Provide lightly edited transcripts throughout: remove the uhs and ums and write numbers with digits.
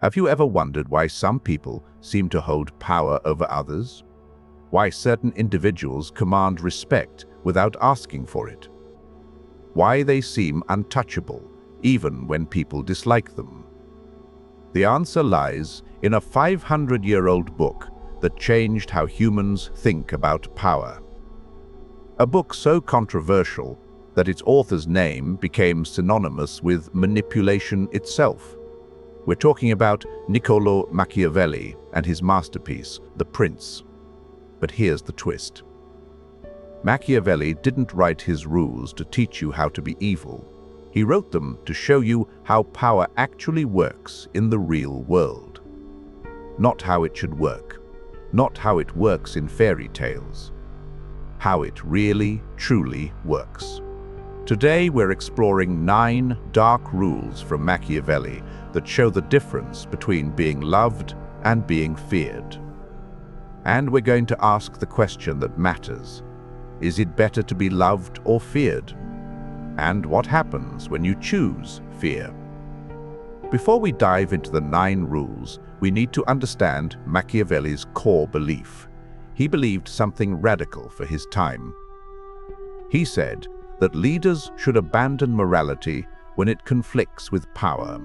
Have you ever wondered why some people seem to hold power over others? Why certain individuals command respect without asking for it? Why they seem untouchable even when people dislike them? The answer lies in a 500-year-old book that changed how humans think about power. A book so controversial that its author's name became synonymous with manipulation itself. We're talking about Niccolo Machiavelli and his masterpiece, The Prince. But here's the twist. Machiavelli didn't write his rules to teach you how to be evil. He wrote them to show you how power actually works in the real world. Not how it should work, not how it works in fairy tales. How it really, truly works. Today we're exploring 9 dark rules from Machiavelli that show the difference between being loved and being feared. And we're going to ask the question that matters. Is it better to be loved or feared? And what happens when you choose fear? Before we dive into the 9 rules, we need to understand Machiavelli's core belief. He believed something radical for his time. He said that leaders should abandon morality when it conflicts with power.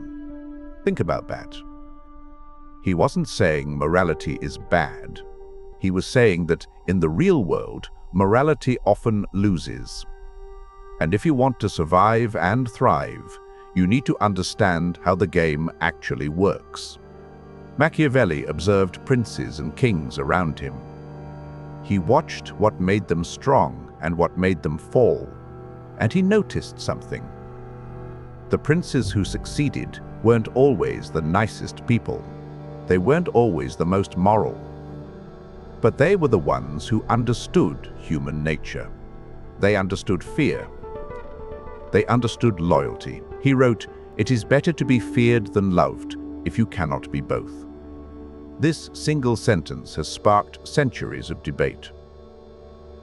Think about that. He wasn't saying morality is bad. He was saying that in the real world, morality often loses. And if you want to survive and thrive, you need to understand how the game actually works. Machiavelli observed princes and kings around him. He watched what made them strong and what made them fall, and he noticed something. The princes who succeeded weren't always the nicest people. They weren't always the most moral. But they were the ones who understood human nature. They understood fear. They understood loyalty. He wrote, "It is better to be feared than loved if you cannot be both." This single sentence has sparked centuries of debate.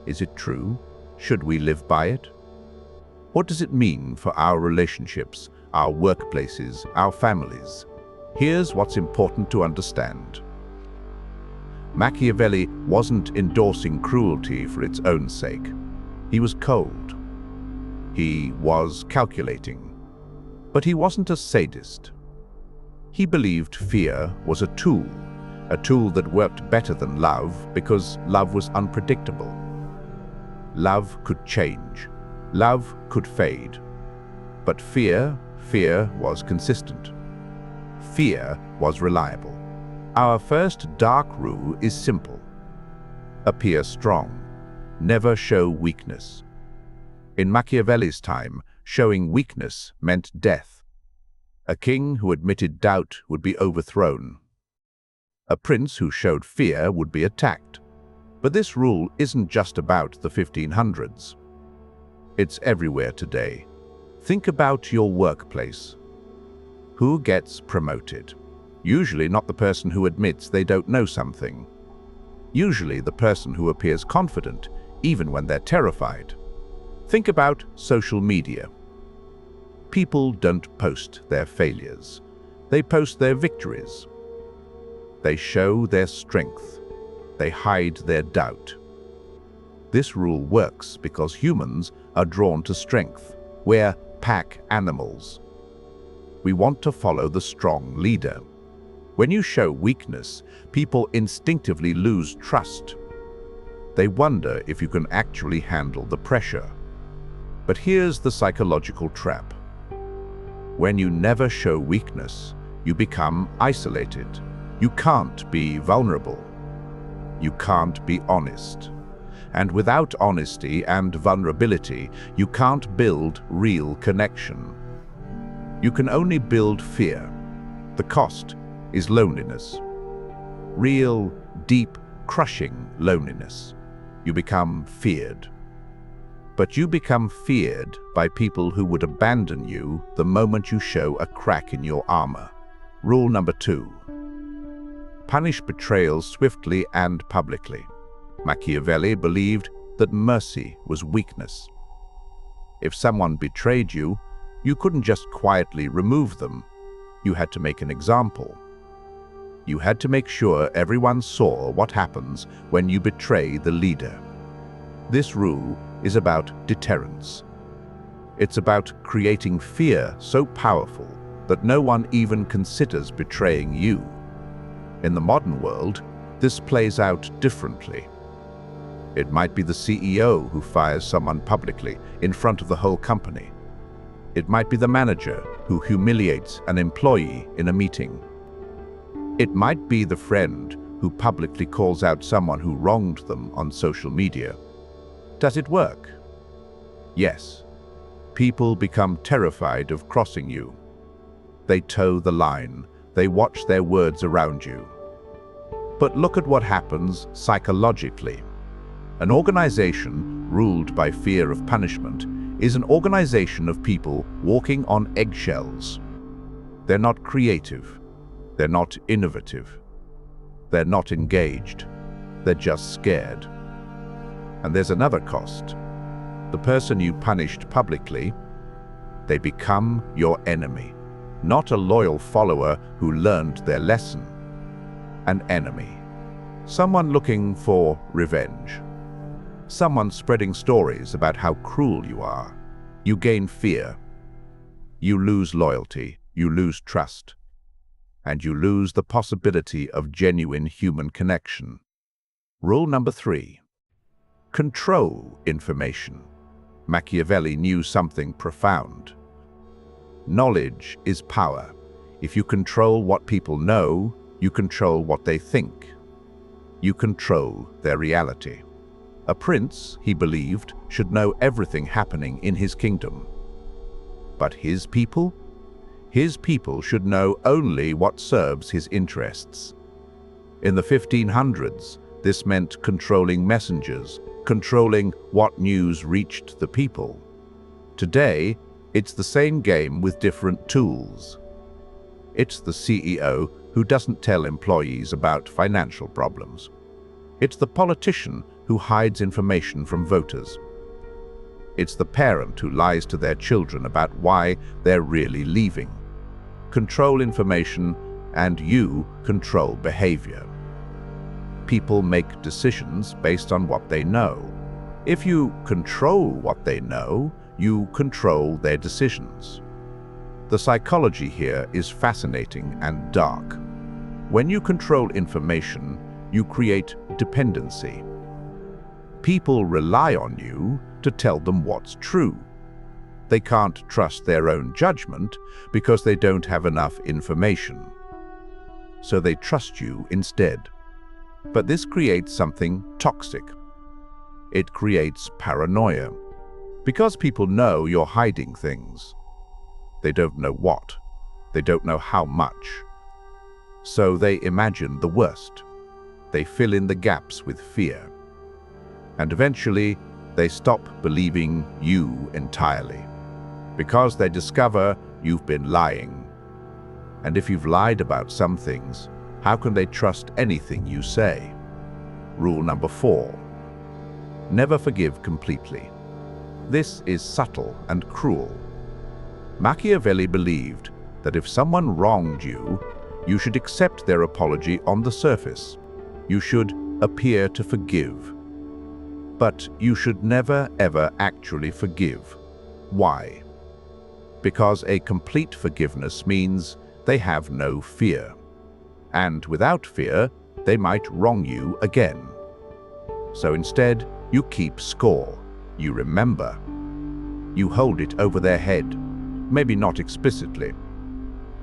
Is it true? Should we live by it? What does it mean for our relationships, our workplaces, our families? Here's what's important to understand. Machiavelli wasn't endorsing cruelty for its own sake. He was cold. He was calculating. But he wasn't a sadist. He believed fear was a tool that worked better than love because love was unpredictable. Love could change. Love could fade. But fear was consistent. Fear was reliable. Our first dark rule is simple. Appear strong. Never show weakness. In Machiavelli's time, showing weakness meant death. A king who admitted doubt would be overthrown. A prince who showed fear would be attacked. But this rule isn't just about the 1500s. It's everywhere today. Think about your workplace. Who gets promoted? Usually not the person who admits they don't know something. Usually the person who appears confident, even when they're terrified. Think about social media. People don't post their failures. They post their victories. They show their strength. They hide their doubt. This rule works because humans are drawn to strength. We're pack animals. We want to follow the strong leader. When you show weakness, people instinctively lose trust. They wonder if you can actually handle the pressure. But here's the psychological trap. When you never show weakness, you become isolated. You can't be vulnerable. You can't be honest. And without honesty and vulnerability, you can't build real connection. You can only build fear. The cost is loneliness. Real, deep, crushing loneliness. You become feared. But you become feared by people who would abandon you the moment you show a crack in your armor. Rule number 2. Punish betrayal swiftly and publicly. Machiavelli believed that mercy was weakness. If someone betrayed you, you couldn't just quietly remove them. You had to make an example. You had to make sure everyone saw what happens when you betray the leader. This rule is about deterrence. It's about creating fear so powerful that no one even considers betraying you. In the modern world, this plays out differently. It might be the CEO who fires someone publicly in front of the whole company. It might be the manager who humiliates an employee in a meeting. It might be the friend who publicly calls out someone who wronged them on social media. Does it work? Yes. People become terrified of crossing you. They toe the line. They watch their words around you. But look at what happens psychologically. An organization ruled by fear of punishment is an organization of people walking on eggshells. They're not creative. They're not innovative. They're not engaged. They're just scared. And there's another cost. The person you punished publicly, they become your enemy. Not a loyal follower who learned their lesson. An enemy. Someone looking for revenge. Someone spreading stories about how cruel you are. You gain fear. You lose loyalty. You lose trust. And you lose the possibility of genuine human connection. Rule number 3. Control information. Machiavelli knew something profound. Knowledge is power. If you control what people know, you control what they think. You control their reality. A prince, he believed, should know everything happening in his kingdom. But his people? His people should know only what serves his interests. In the 1500s, this meant controlling messengers, controlling what news reached the people. Today, it's the same game with different tools. It's the CEO who doesn't tell employees about financial problems. It's the politician who hides information from voters. It's the parent who lies to their children about why they're really leaving. Control information, and you control behavior. People make decisions based on what they know. If you control what they know, you control their decisions. The psychology here is fascinating and dark. When you control information, you create dependency. People rely on you to tell them what's true. They can't trust their own judgment because they don't have enough information. So they trust you instead. But this creates something toxic. It creates paranoia. Because people know you're hiding things. They don't know what. They don't know how much. So they imagine the worst. They fill in the gaps with fear. And eventually, they stop believing you entirely. Because they discover you've been lying. And if you've lied about some things, how can they trust anything you say? Rule number 4. Never forgive completely. This is subtle and cruel. Machiavelli believed that if someone wronged you, you should accept their apology on the surface. You should appear to forgive. But you should never ever actually forgive. Why? Because a complete forgiveness means they have no fear. And without fear, they might wrong you again. So instead, you keep score. You remember. You hold it over their head. Maybe not explicitly,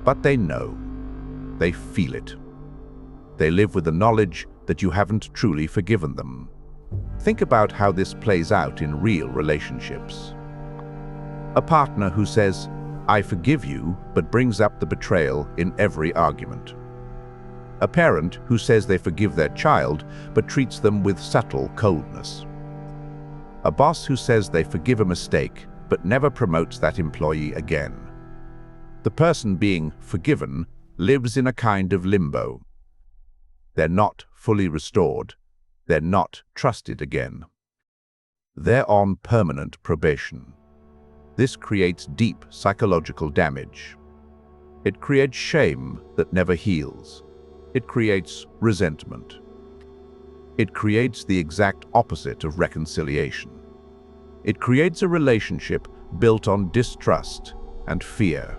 but they know. They feel it. They live with the knowledge that you haven't truly forgiven them. Think about how this plays out in real relationships. A partner who says, "I forgive you," but brings up the betrayal in every argument. A parent who says they forgive their child, but treats them with subtle coldness. A boss who says they forgive a mistake, but never promotes that employee again. The person being forgiven lives in a kind of limbo. They're not fully restored. They're not trusted again. They're on permanent probation. This creates deep psychological damage. It creates shame that never heals. It creates resentment. It creates the exact opposite of reconciliation. It creates a relationship built on distrust and fear.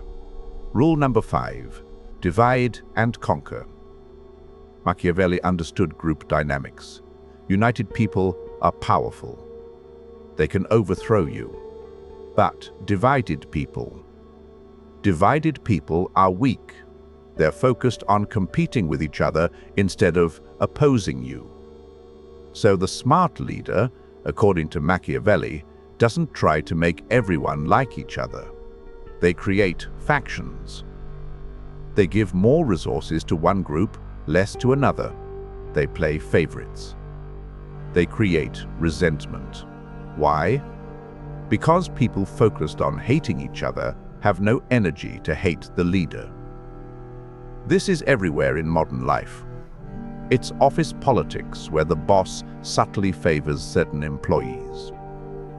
Rule number 5, divide and conquer. Machiavelli understood group dynamics. United people are powerful. They can overthrow you. But divided people are weak. They're focused on competing with each other instead of opposing you. So the smart leader, according to Machiavelli, doesn't try to make everyone like each other. They create factions. They give more resources to one group, less to another. They play favorites. They create resentment. Why? Because people focused on hating each other have no energy to hate the leader. This is everywhere in modern life. It's office politics where the boss subtly favors certain employees.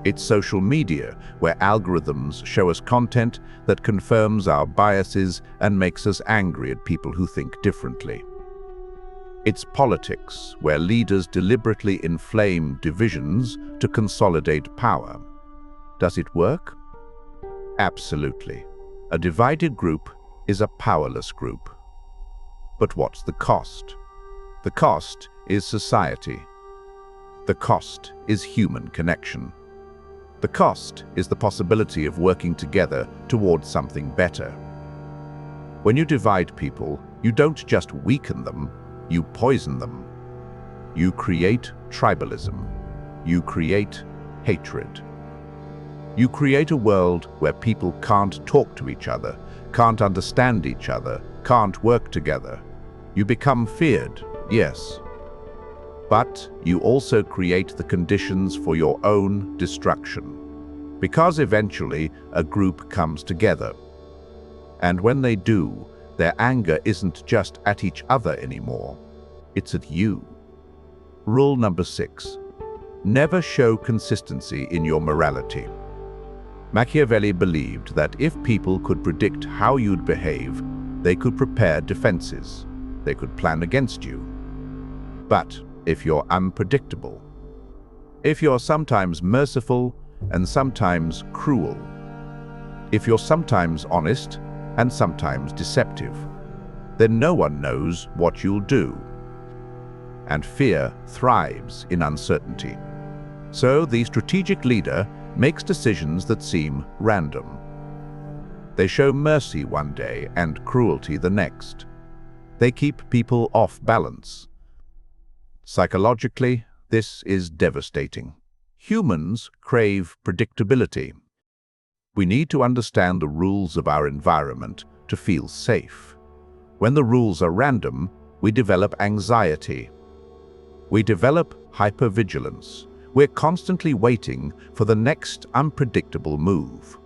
It's social media where algorithms show us content that confirms our biases and makes us angry at people who think differently. It's politics where leaders deliberately inflame divisions to consolidate power. Does it work? Absolutely. A divided group is a powerless group. But what's the cost? The cost is society. The cost is human connection. The cost is the possibility of working together towards something better. When you divide people, you don't just weaken them, you poison them. You create tribalism. You create hatred. You create a world where people can't talk to each other, can't understand each other, can't work together. You become feared, yes. But you also create the conditions for your own destruction. Because eventually a group comes together. And when they do, their anger isn't just at each other anymore, it's at you. Rule number 6. Never show consistency in your morality. Machiavelli believed that if people could predict how you'd behave, they could prepare defenses. They could plan against you. But if you're unpredictable, if you're sometimes merciful and sometimes cruel, if you're sometimes honest and sometimes deceptive, then no one knows what you'll do. And fear thrives in uncertainty. So the strategic leader makes decisions that seem random. They show mercy one day and cruelty the next. They keep people off balance. Psychologically, this is devastating. Humans crave predictability. We need to understand the rules of our environment to feel safe. When the rules are random, we develop anxiety. We develop hypervigilance. We're constantly waiting for the next unpredictable move.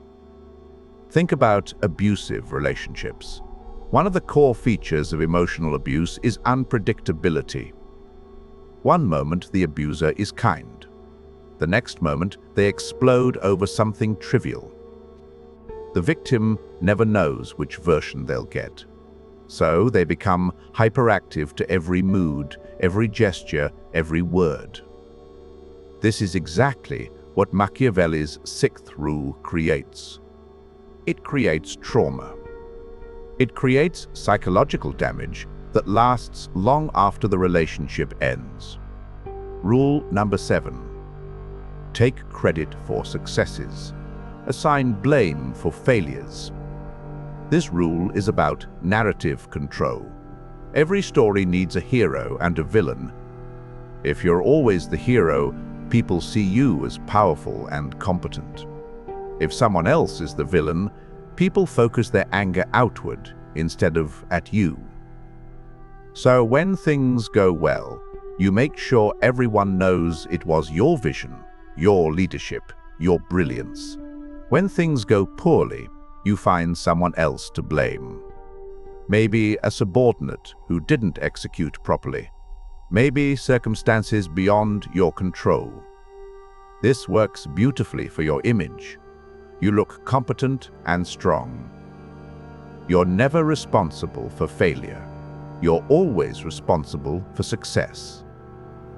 Think about abusive relationships. One of the core features of emotional abuse is unpredictability. One moment the abuser is kind. The next moment they explode over something trivial. The victim never knows which version they'll get. So they become hyperactive to every mood, every gesture, every word. This is exactly what Machiavelli's 6th rule creates. It creates trauma. It creates psychological damage that lasts long after the relationship ends. Rule number 7. Take credit for successes. Assign blame for failures. This rule is about narrative control. Every story needs a hero and a villain. If you're always the hero, people see you as powerful and competent. If someone else is the villain, people focus their anger outward instead of at you. So when things go well, you make sure everyone knows it was your vision, your leadership, your brilliance. When things go poorly, you find someone else to blame. Maybe a subordinate who didn't execute properly. Maybe circumstances beyond your control. This works beautifully for your image. You look competent and strong. You're never responsible for failure. You're always responsible for success.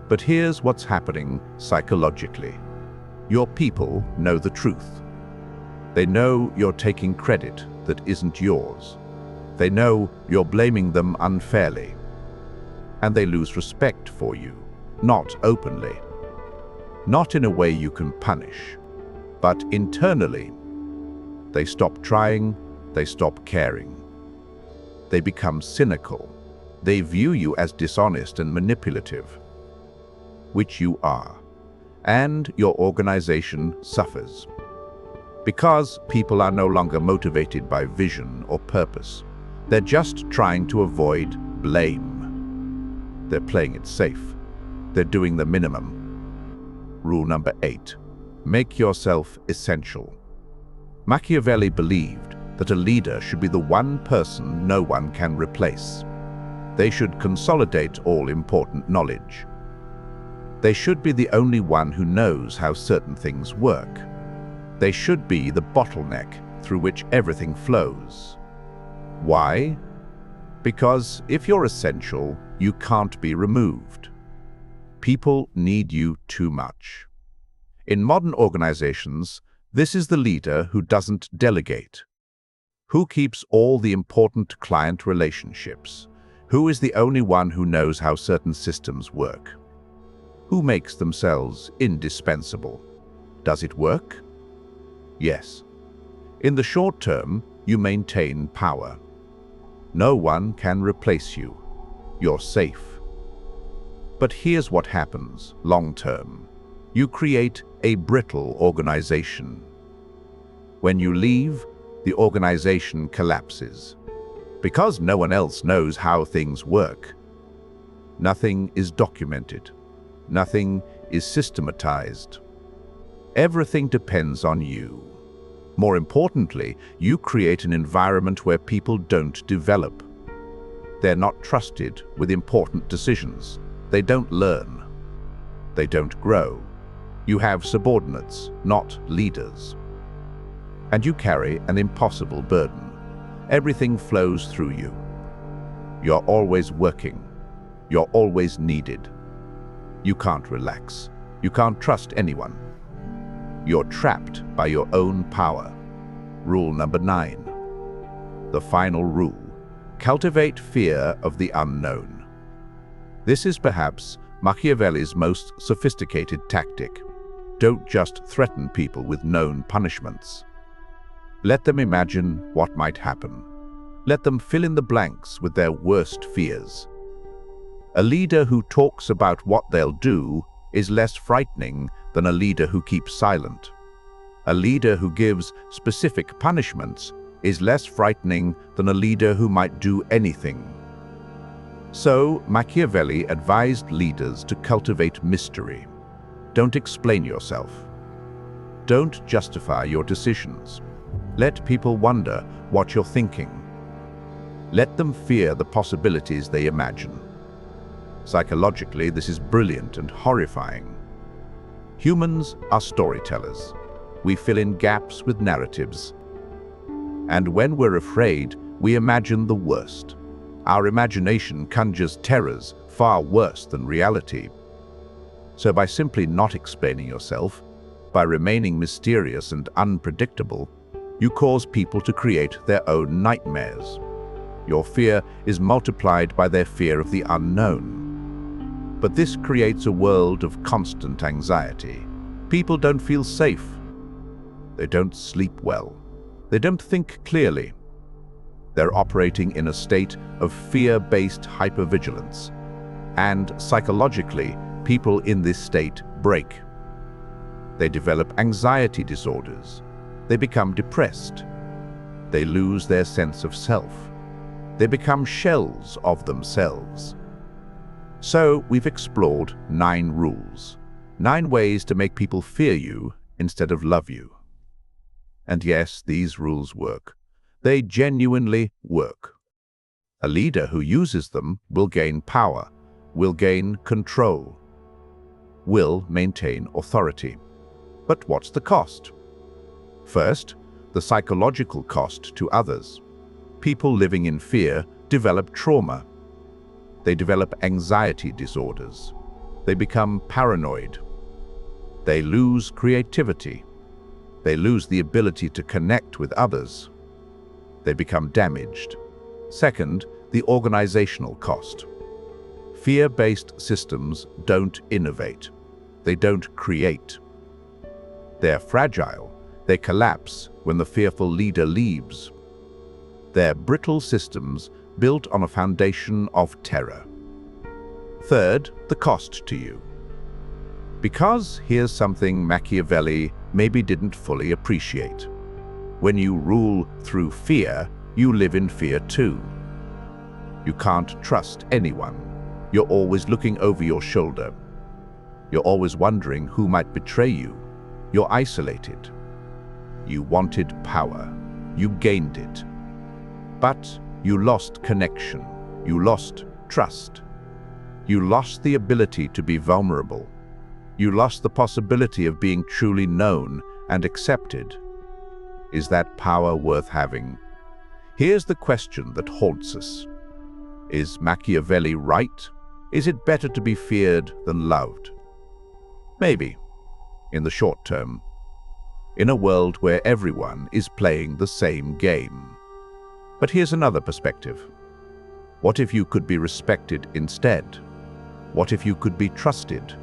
But here's what's happening psychologically. Your people know the truth. They know you're taking credit that isn't yours. They know you're blaming them unfairly. And they lose respect for you, not openly. Not in a way you can punish, but internally. They stop trying, they stop caring. They become cynical. They view you as dishonest and manipulative, which you are, and your organization suffers. Because people are no longer motivated by vision or purpose. They're just trying to avoid blame. They're playing it safe. They're doing the minimum. Rule number 8. Make yourself essential. Machiavelli believed that a leader should be the one person no one can replace. They should consolidate all important knowledge. They should be the only one who knows how certain things work. They should be the bottleneck through which everything flows. Why? Because if you're essential, you can't be removed. People need you too much. In modern organizations, this is the leader who doesn't delegate. Who keeps all the important client relationships? Who is the only one who knows how certain systems work? Who makes themselves indispensable? Does it work? Yes. In the short term, you maintain power. No one can replace you. You're safe. But here's what happens long term. You create a brittle organization. When you leave, the organization collapses. Because no one else knows how things work. Nothing is documented. Nothing is systematized. Everything depends on you. More importantly, you create an environment where people don't develop. They're not trusted with important decisions. They don't learn. They don't grow. You have subordinates, not leaders. And you carry an impossible burden. Everything flows through you. You're always working. You're always needed. You can't relax. You can't trust anyone. You're trapped by your own power. Rule number 9. The final rule. Cultivate fear of the unknown. This is perhaps Machiavelli's most sophisticated tactic. Don't just threaten people with known punishments. Let them imagine what might happen. Let them fill in the blanks with their worst fears. A leader who talks about what they'll do is less frightening than a leader who keeps silent. A leader who gives specific punishments is less frightening than a leader who might do anything. So, Machiavelli advised leaders to cultivate mystery. Don't explain yourself. Don't justify your decisions. Let people wonder what you're thinking. Let them fear the possibilities they imagine. Psychologically, this is brilliant and horrifying. Humans are storytellers. We fill in gaps with narratives. And when we're afraid, we imagine the worst. Our imagination conjures terrors far worse than reality. So by simply not explaining yourself, by remaining mysterious and unpredictable, you cause people to create their own nightmares. Your fear is multiplied by their fear of the unknown. But this creates a world of constant anxiety. People don't feel safe. They don't sleep well. They don't think clearly. They're operating in a state of fear-based hypervigilance. And psychologically, people in this state break. They develop anxiety disorders. They become depressed. They lose their sense of self. They become shells of themselves. So we've explored 9 rules, 9 ways to make people fear you instead of love you. And yes, these rules work. They genuinely work. A leader who uses them will gain power, will gain control, will maintain authority. But what's the cost? First, the psychological cost to others. People living in fear develop trauma. They develop anxiety disorders. They become paranoid. They lose creativity. They lose the ability to connect with others. They become damaged. Second, the organizational cost. Fear-based systems don't innovate. They don't create. They're fragile. They collapse when the fearful leader leaves. They're brittle systems built on a foundation of terror. Third, the cost to you. Because here's something Machiavelli maybe didn't fully appreciate. When you rule through fear, you live in fear too. You can't trust anyone. You're always looking over your shoulder. You're always wondering who might betray you. You're isolated. You wanted power. You gained it. But you lost connection. You lost trust. You lost the ability to be vulnerable. You lost the possibility of being truly known and accepted. Is that power worth having? Here's the question that haunts us. Is Machiavelli right? Is it better to be feared than loved? Maybe, in the short term. In a world where everyone is playing the same game. But here's another perspective. What if you could be respected instead? What if you could be trusted?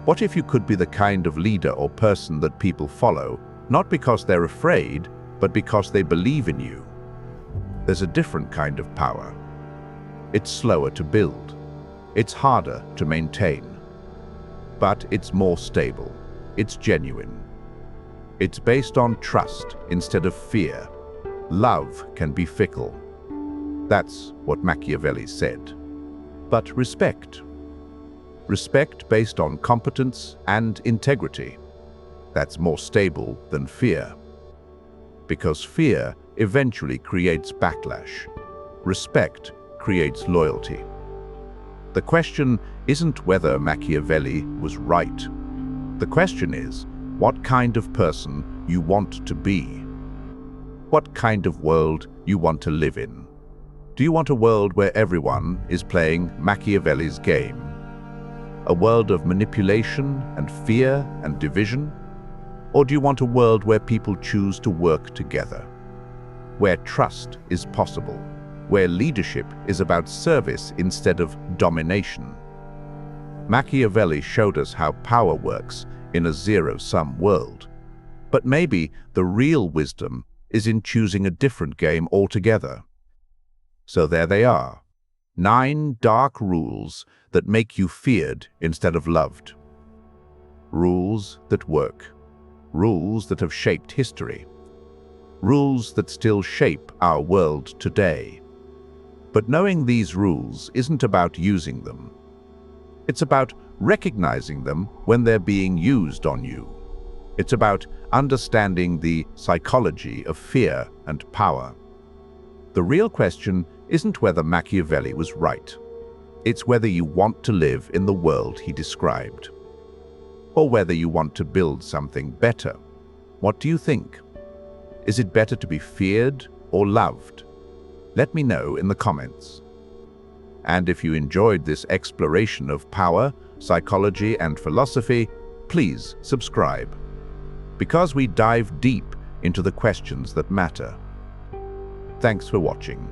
What if you could be the kind of leader or person that people follow, not because they're afraid, but because they believe in you? There's a different kind of power. It's slower to build. It's harder to maintain. But it's more stable. It's genuine. It's based on trust instead of fear. Love can be fickle. That's what Machiavelli said. But respect. Respect based on competence and integrity. That's more stable than fear. Because fear eventually creates backlash. Respect creates loyalty. The question isn't whether Machiavelli was right. The question is what kind of person you want to be. What kind of world you want to live in. Do you want a world where everyone is playing Machiavelli's game? A world of manipulation and fear and division? Or do you want a world where people choose to work together? Where trust is possible? Where leadership is about service instead of domination? Machiavelli showed us how power works in a zero-sum world. But maybe the real wisdom is in choosing a different game altogether. So there they are. 9 dark rules that make you feared instead of loved. Rules that work. Rules that have shaped history. Rules that still shape our world today. But knowing these rules isn't about using them. It's about recognizing them when they're being used on you. It's about understanding the psychology of fear and power. The real question isn't whether Machiavelli was right. It's whether you want to live in the world he described. Or whether you want to build something better. What do you think? Is it better to be feared or loved? Let me know in the comments. And if you enjoyed this exploration of power, psychology, and philosophy, please subscribe. Because we dive deep into the questions that matter. Thanks for watching.